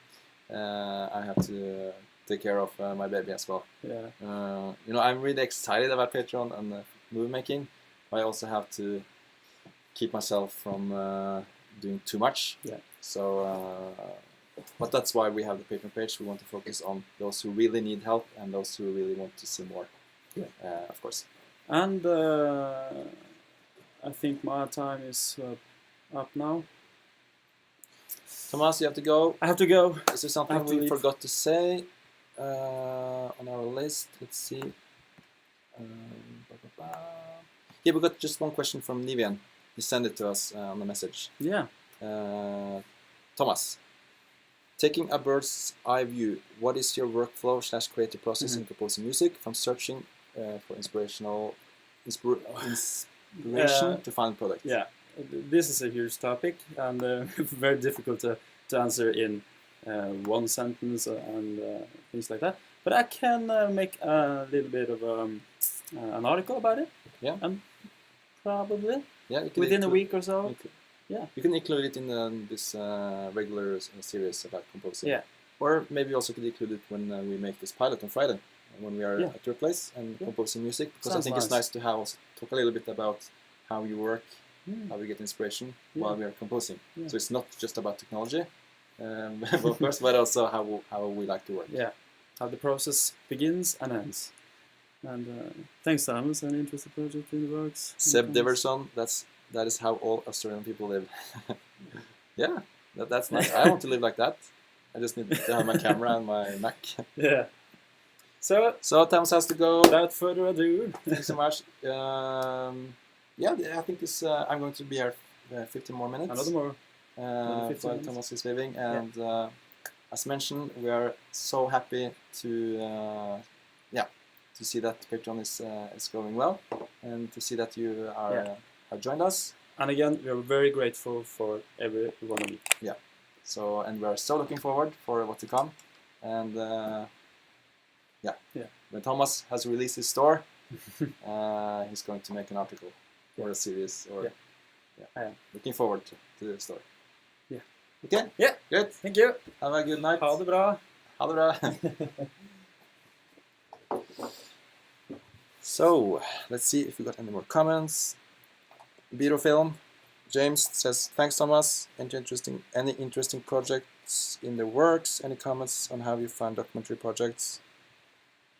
take care of my baby as well. Yeah. I'm really excited about Patreon and movie making, but I also have to keep myself from doing too much. Yeah. So, but that's why we have the Patreon page. We want to focus on those who really need help and those who really want to see more. Yeah. Of course. And I think my time is up now. Thomas, you have to go. I have to go. Is there something we forgot to say on our list? Let's see. Yeah, we got just one question from Nivian. He sent it to us on the message. Yeah. Thomas, taking a bird's eye view, what is your workflow / creative process in composing music from searching for inspiration to find product? Yeah, this is a huge topic and very difficult to answer in one sentence and things like that. But I can make a little bit of an article about it. Yeah. And probably you can within a week or so. Yeah. You can include it in this regular series about composing. Yeah. Or maybe also could include it when we make this pilot on Friday, when we are at your place and composing music. Because I think it's nice to have talk a little bit about how you work, how we get inspiration while we are composing. So it's not just about technology, of course, but also how we like to work. Yeah, how the process begins and ends. And thanks, Thomas, an interesting project in the works. Seb Deverson, that is how all Australian people live. Yeah, that's nice. I want to live like that. I just need to have my camera and my Mac. Yeah. So Thomas has to go. Without further ado. Thanks so much. I think this. I'm going to be here 15 more minutes. Another more. 15 while minutes. Thomas is leaving, and as mentioned, we are so happy to to see that Patreon is going well, and to see that you have joined us. And again, we are very grateful for every one of you. Yeah. So, and we are so looking forward for what to come, and when Thomas has released his store, he's going to make an article or a series, or looking forward to the store. Yeah. Okay. Yeah. Good. Thank you. Have a good night. Ha det bra. Ha det bra. So, let's see if we got any more comments. Film. James says, thanks Thomas. Any interesting projects in the works? Any comments on how you find documentary projects?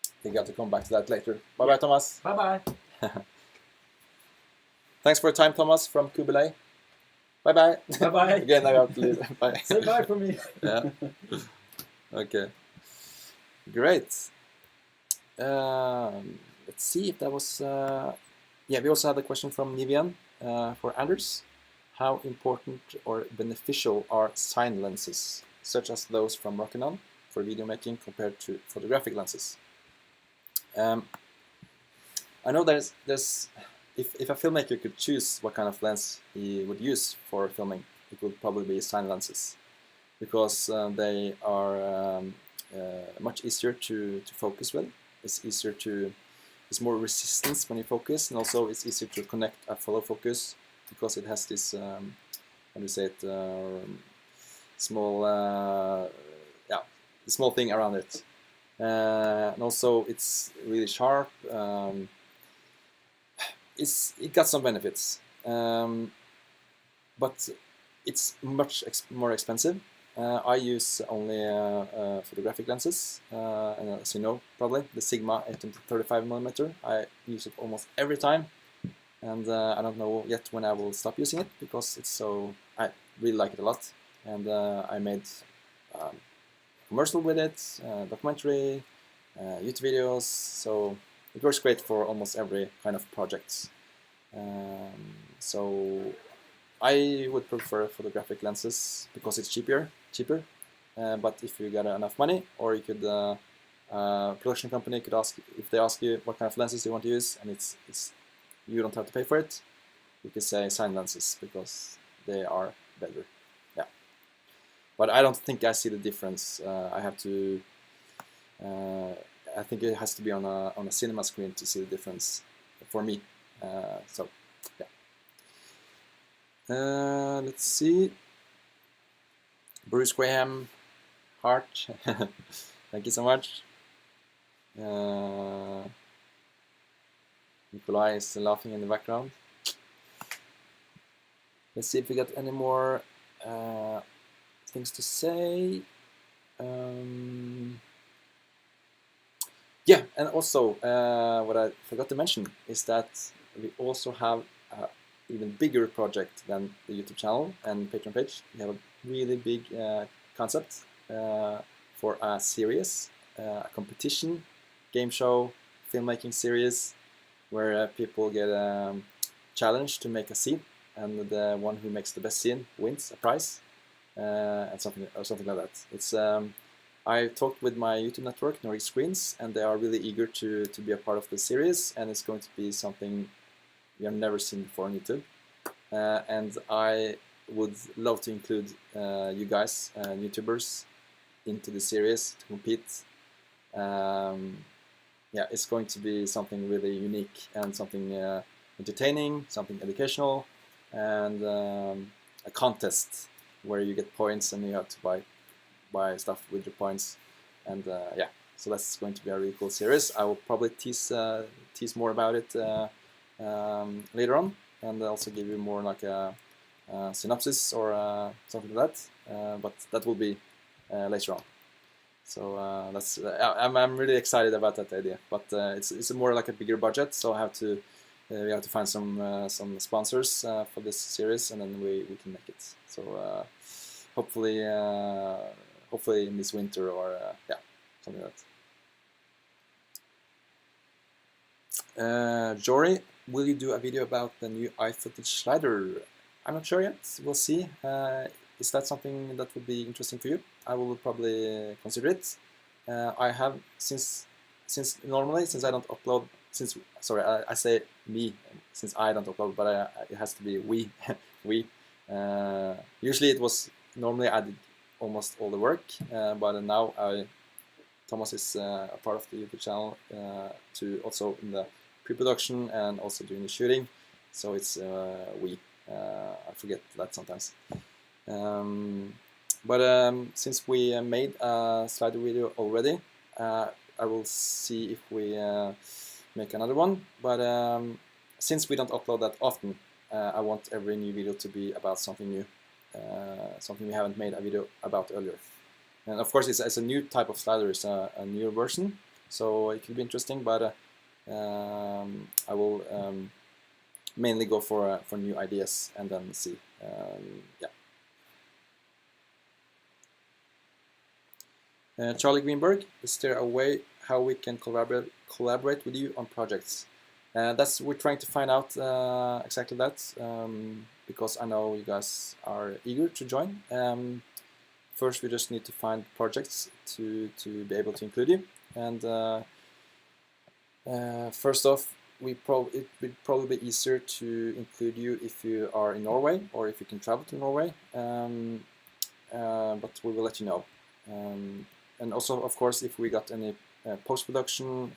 I think I have to come back to that later. Bye bye, Thomas. Bye bye. Thanks for your time, Thomas from Kubilay. Bye bye. Bye bye. Again, I have to leave. Bye. Say bye for me. Yeah. Okay. Great. Let's see if that was. We also had a question from Nivian for Anders. How important or beneficial are sign lenses, such as those from Rokinon, for video making compared to photographic lenses? I know there's if a filmmaker could choose what kind of lens he would use for filming, it would probably be sign lenses, because they are much easier to focus with. It's more resistance when you focus, and also it's easier to connect a follow focus, because it has this how do you say it, small thing around it, and also it's really sharp. It got some benefits, but it's much more expensive. I use only photographic lenses, and as you know, probably the Sigma 8-35mm. I use it almost every time, and I don't know yet when I will stop using it, because I really like it a lot, and I made commercial with it, documentary, YouTube videos, so it works great for almost every kind of project. So I would prefer photographic lenses because it's cheaper. But if you got enough money, or you could, production company could if they ask you what kind of lenses you want to use, and you don't have to pay for it, you could say sign lenses, because they are better. Yeah. But I don't think I see the difference. I think it has to be on a cinema screen to see the difference for me. So yeah. Let's see. Bruce Graham, Heart. Thank you so much. Nikolai is laughing in the background. Let's see if we got any more things to say. Yeah, and also what I forgot to mention is that we also have an even bigger project than the YouTube channel and Patreon page. We have a really big concept for a series, a competition, game show, filmmaking series, where people get challenged to make a scene, and the one who makes the best scene wins a prize, and something like that. It's I talked with my YouTube network, Nordic Screens, and they are really eager to be a part of the series, and it's going to be something we have never seen before on YouTube. And I would love to include you guys, YouTubers, into the series to compete. Yeah, it's going to be something really unique and something entertaining, something educational, and a contest where you get points and you have to buy stuff with your points. And yeah, so that's going to be a really cool series. I will probably tease more about it later on, and also give you more like a synopsis or something like that. But that will be later on. So that's I'm really excited about that idea. But it's more like a bigger budget, so I have to we have to find some sponsors for this series, and then we can make it. So hopefully in this winter, or yeah, something like that. Jory, will you do a video about the new iFootage slider? I'm not sure yet. We'll see. is that something that would be interesting for you? I will probably consider it. I have since normally, since I don't upload, sorry, I say me since I don't upload, but it has to be we. we. Usually it was normally I did almost all the work, but now Thomas is a part of the YouTube channel to also in the pre-production and also doing the shooting. So it's we. I forget that sometimes. But since we made a slider video already, I will see if we make another one. But since we don't upload that often, I want every new video to be about something new, something we haven't made a video about earlier. And of course, it's a new type of slider, it's a new version, so it could be interesting. But I will mainly go for new ideas and then see. Yeah. Charlie Greenberg, is there a way how we can collaborate with you on projects? We're trying to find out exactly that, because I know you guys are eager to join. First, we just need to find projects to be able to include you. And first off, it would probably be easier to include you if you are in Norway or if you can travel to Norway. But we will let you know. And also, of course, if we got any post-production,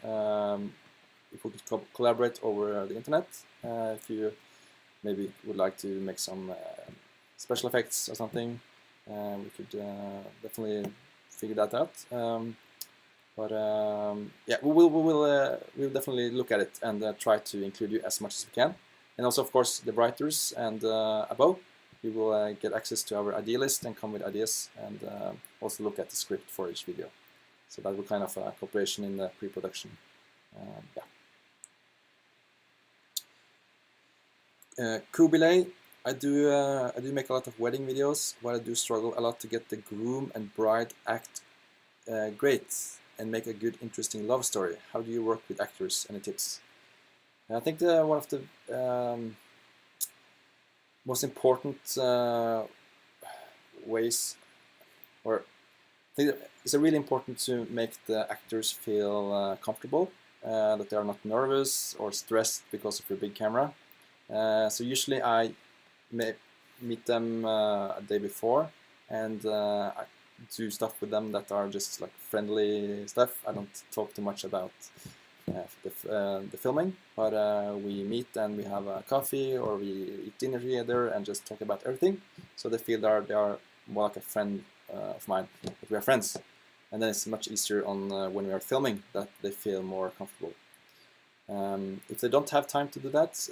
if we could collaborate over the internet, if you maybe would like to make some special effects or something, we could definitely figure that out. Yeah, we'll definitely look at it and try to include you as much as we can. And also, of course, the writers and above, you will get access to our idea list and come with ideas, and also look at the script for each video. So that will kind of cooperation in the pre-production. Yeah. Kubilay, I do make a lot of wedding videos, but I do struggle a lot to get the groom and bride act great and make a good, interesting love story. How do you work with actors? Any tips? And I think one of the most important ways, or I think it's really important to make the actors feel comfortable, that they are not nervous or stressed because of your big camera. So usually I meet them a day before, and I do stuff with them that are just like friendly stuff. I don't talk too much about the filming, but we meet and we have a coffee or we eat dinner together and just talk about everything, so they feel they are more like a friend of mine, that we are friends. And then it's much easier on when we are filming, that they feel more comfortable. If they don't have time to do that,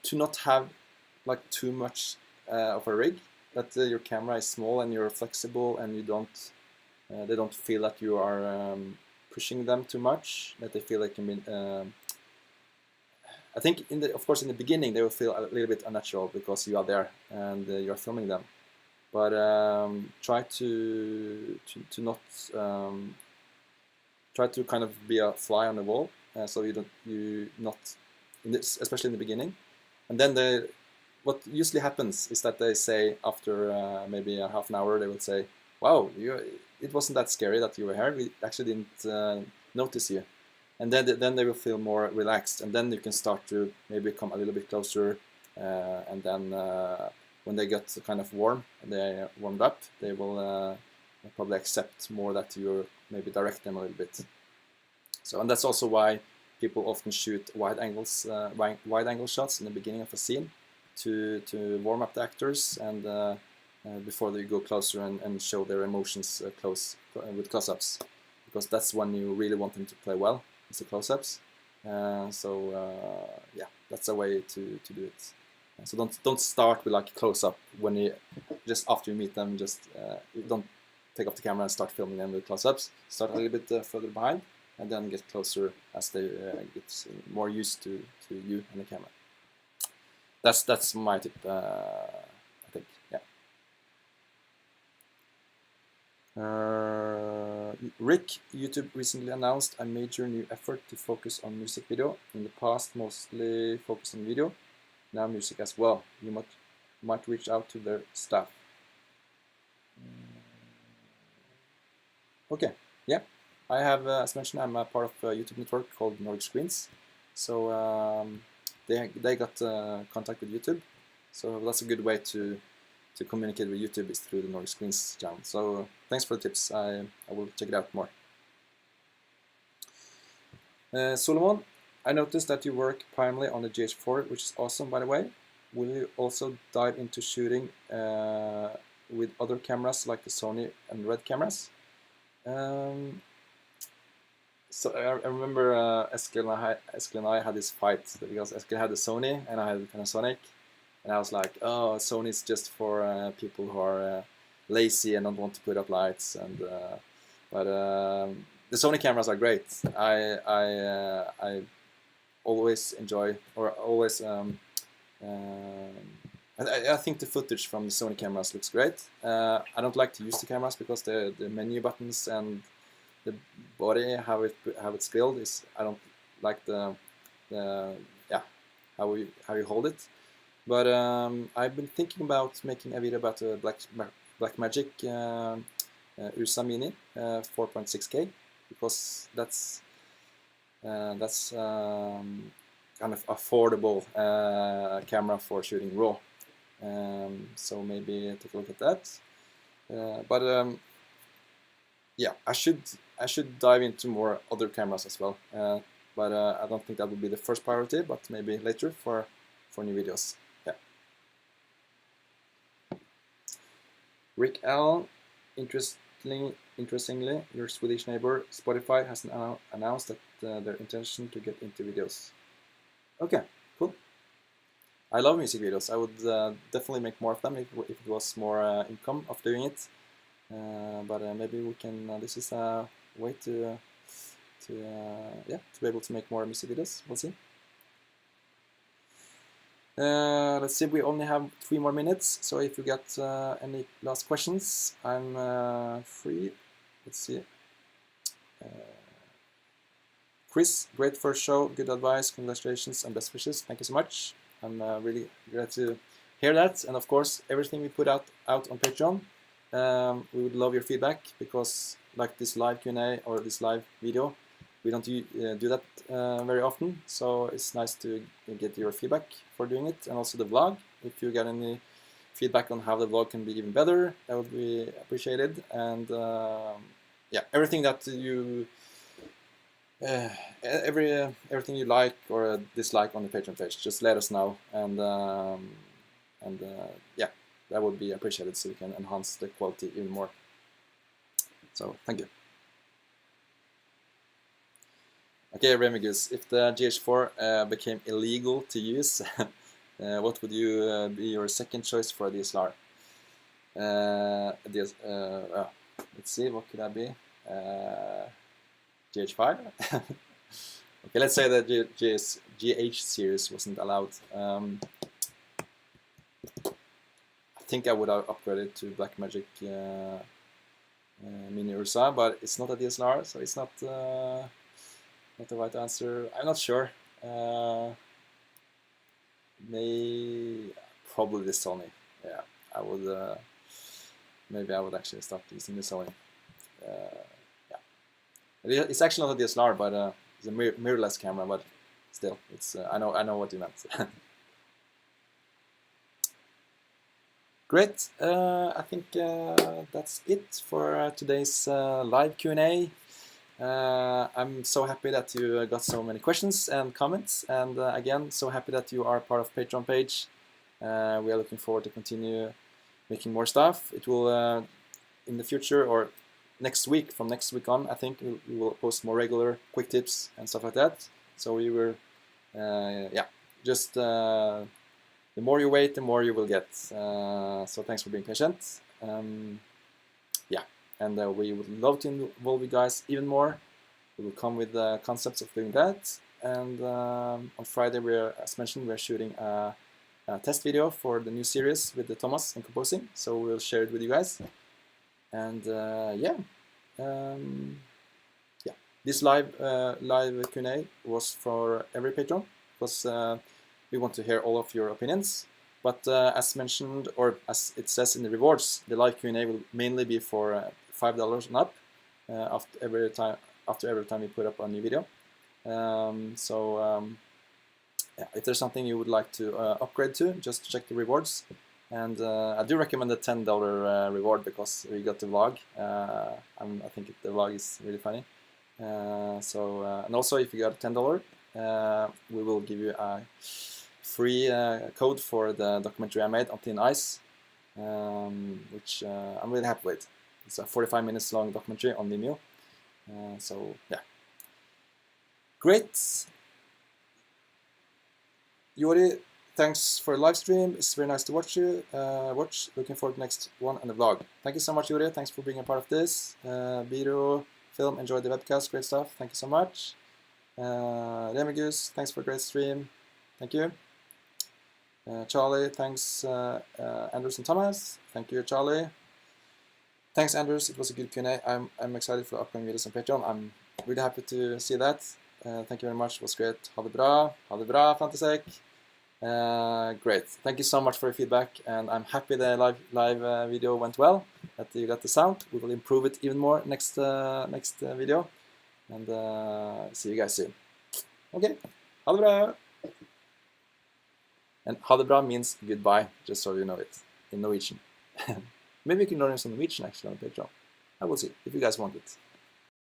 to not have like too much of a rig, that your camera is small and you're flexible and you don't they don't feel that you are pushing them too much, that they feel they can be I think of course in the beginning they will feel a little bit unnatural because you are there and you're filming them, but try to not try to kind of be a fly on the wall, so especially in the beginning. And then what usually happens is that they say after maybe a half an hour, they will say, wow, it wasn't that scary that you were here, we actually didn't notice you. And then they will feel more relaxed, and then you can start to maybe come a little bit closer, and then when they get kind of warm and they warmed up, they will probably accept more that you maybe direct them a little bit. So, and that's also why people often shoot wide angle shots in the beginning of a scene to warm up the actors, and before they go closer and show their emotions with close-ups, because that's when you really want them to play well. It's the close-ups. Yeah, that's a way to do it. So don't start with like a close-up when you just after you meet them. Just don't take off the camera and start filming them with close-ups. Start a little bit further behind, and then get closer as they get more used to you and the camera. That's my tip. I think. Yeah. Rick, YouTube recently announced a major new effort to focus on music video. In the past, mostly focused on video. Now Music as well. You might reach out to their staff. Okay, yeah. I have, as mentioned, I'm a part of a YouTube network called Nordic Screens. So they got contact with YouTube. So that's a good way to communicate with YouTube is through the Nordic Screens channel. So thanks for the tips. I will check it out more. Solomon, I noticed that you work primarily on the GH4, which is awesome, by the way. Will you also dive into shooting with other cameras like the Sony and Red cameras? So I remember Eskil and I had this fight because Eskil had the Sony and I had the Panasonic, and I was like, oh, Sony's just for people who are lazy and don't want to put up lights, and but the Sony cameras are great. I always enjoy, or always I think the footage from the Sony cameras looks great. I don't like to use the cameras because the menu buttons and the body, how it's built, is, I don't like the yeah, how you hold it. But I've been thinking about making a video about the Blackmagic Ursa Mini 4.6K, because that's kind of affordable camera for shooting RAW. So maybe take a look at that. Yeah, I should dive into more other cameras as well. But I don't think that would be the first priority, but maybe later for new videos. Yeah. Rick Allen, interestingly, your Swedish neighbor Spotify has announced that their intention to get into videos. Okay, cool. I love music videos. I would definitely make more of them if it was more income of doing it. But maybe we can. This is a way to be able to make more music videos. We'll see. Let's see. We only have 3 more minutes. So if you got any last questions, I'm free. Let's see. Chris, great first show. Good advice. Congratulations and best wishes. Thank you so much. I'm really glad to hear that. And of course, everything we put out on Patreon. We would love your feedback, because like this live Q&A or this live video, we don't do that very often, so it's nice to get your feedback for doing it, and also the vlog. If you got any feedback on how the vlog can be even better, that would be appreciated. And yeah, everything that you everything you like or dislike on the Patreon page, just let us know, and yeah, that would be appreciated, so we can enhance the quality even more. So thank you. Okay, Remigus, if the GH4 became illegal to use, what would you be your second choice for a DSLR? Let's see, what could that be? GH5? Okay, let's say that GH series wasn't allowed. I think I would have upgraded to Blackmagic Mini Ursa, but it's not a DSLR, so it's not the right answer. I'm not sure. Probably the Sony. Yeah, I would. Maybe I would actually stop using the Sony. Yeah, it's actually not a DSLR, but it's a mirrorless camera. But still, it's. I know what you meant. Great. I think that's it for today's live Q&A. I'm so happy that you got so many questions and comments, and again, so happy that you are part of Patreon page. We are looking forward to continue making more stuff. It will in the future, or next week, from next week on, I think we will post more regular quick tips and stuff like that. So we will, yeah, just the more you wait, the more you will get. So thanks for being patient. Yeah, and we would love to involve you guys even more. We will come with concepts of doing that. And on Friday, as mentioned, we're shooting a test video for the new series with the Thomas and composing. So we'll share it with you guys. And yeah, this live Q&A was for every Patreon. It was We want to hear all of your opinions. But as mentioned, or as it says in the rewards, the live Q&A will mainly be for $5 and up after every time we put up a new video. Yeah, if there's something you would like to upgrade to, just check the rewards. And I do recommend the $10 reward because we got the vlog. I think the vlog is really funny. And also, if you got $10, we will give you a free code for the documentary I made on Thin Ice, which I'm really happy with. It's a 45 minutes long documentary on Vimeo. So yeah, great. Yuri, thanks for the live stream. It's very nice to watch you. Looking forward to the next one and the vlog. Thank you so much, Yuri. Thanks for being a part of this. Biro, Film, enjoyed the webcast. Great stuff. Thank you so much. Remigus, thanks for a great stream. Thank you. Charlie, thanks. Anders and Thomas. Thank you, Charlie. Thanks, Anders. It was a good Q&A. I'm excited for the upcoming videos on Patreon. I'm really happy to see that. Thank you very much. It was great. Ha det bra. Ha det bra, Fantasek. Great. Thank you so much for your feedback, and I'm happy the live video went well. That you got the sound. We will improve it even more next video, and see you guys soon. Okay. Ha det bra. And ha det bra means goodbye, just so you know it in Norwegian. Maybe you can learn some Norwegian actually on Patreon. I will see if you guys want it.